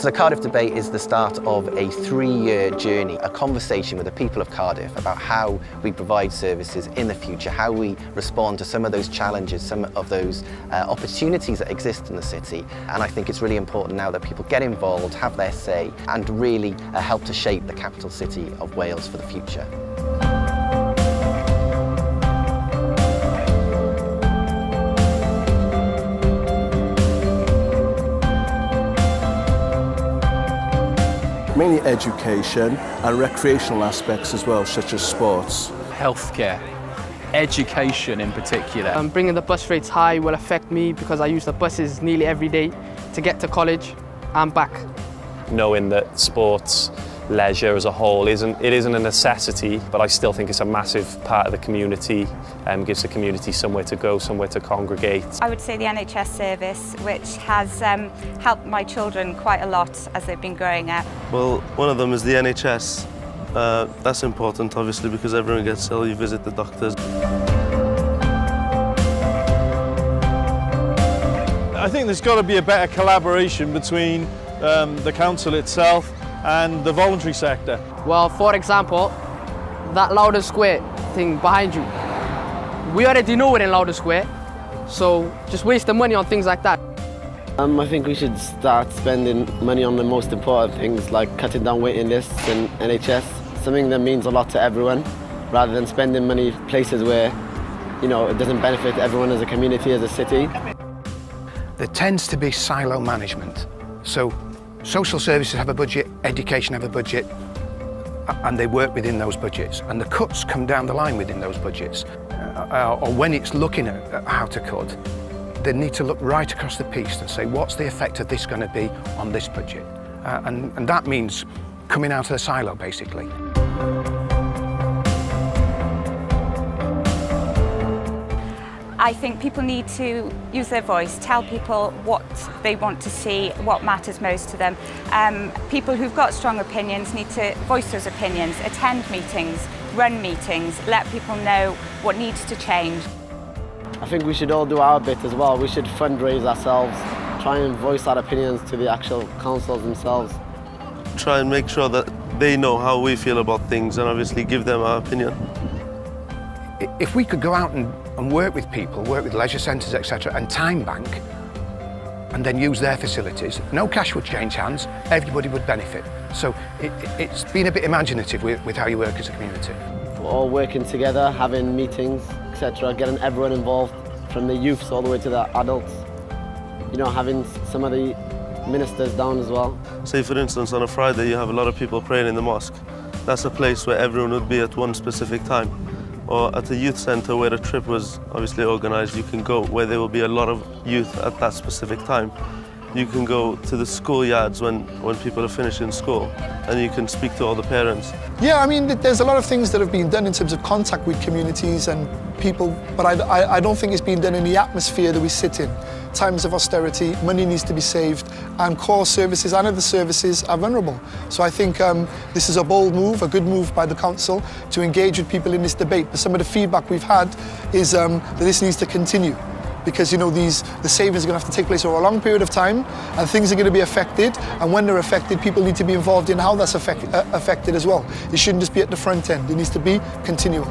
So the Cardiff debate is the start of a 3-year journey, a conversation with the people of Cardiff about how we provide services in the future, how we respond to some of those challenges, some of those opportunities that exist in the city. And I think it's really important now that people get involved, have their say, and really help to shape the capital city of Wales for the future. Mainly education and recreational aspects as well, such as sports. Healthcare, education in particular. Bringing the bus rates high will affect me because I use the buses nearly every day to get to college and back. Knowing that sports, leisure as a whole isn't a necessity, but I still think it's a massive part of the community, gives the community somewhere to go, somewhere to congregate. I would say the NHS service, which has helped my children quite a lot as they've been growing up. Well, one of them is the NHS. That's important, obviously, because everyone gets ill, you visit the doctors. I think there's got to be a better collaboration between the council itself and the voluntary sector. Well, for example, that Louder Square thing behind you. We already know we're in Louder Square, so just waste the money on things like that. I think we should start spending money on the most important things, like cutting down waiting lists and NHS, something that means a lot to everyone, rather than spending money places where, you know, it doesn't benefit everyone as a community, as a city. There tends to be silo management. So social services have a budget, education have a budget, and they work within those budgets. And the cuts come down the line within those budgets. Or when it's looking at how to cut, they need to look right across the piece and say, what's the effect of this going to be on this budget? And that means coming out of the silo, basically. I think people need to use their voice, tell people what they want to see, what matters most to them. People who've got strong opinions need to voice those opinions, attend meetings, run meetings, let people know what needs to change. I think we should all do our bit as well. We should fundraise ourselves, try and voice our opinions to the actual councils themselves. Try and make sure that they know how we feel about things and obviously give them our opinion. If we could go out and work with people, work with leisure centres, etc., and time bank, and then use their facilities, no cash would change hands, everybody would benefit. So it's been a bit imaginative with how you work as a community. We're all working together, having meetings, etc., getting everyone involved, from the youths all the way to the adults. You know, having some of the ministers down as well. Say, for instance, on a Friday you have a lot of people praying in the mosque. That's a place where everyone would be at one specific time. Or at a youth centre where a trip was obviously organised, you can go where there will be a lot of youth at that specific time. You can go to the schoolyards when people are finishing school, and you can speak to all the parents. Yeah, I mean, there's a lot of things that have been done in terms of contact with communities and people, but I don't think it's been done in the atmosphere that we sit in. Times of austerity, money needs to be saved, and core services and other services are vulnerable. So I think this is a bold move, a good move by the council to engage with people in this debate. But some of the feedback we've had is that this needs to continue, because, you know, the savings are going to have to take place over a long period of time, and things are going to be affected, and when they're affected, people need to be involved in how that's affected as well. It shouldn't just be at the front end, it needs to be continual.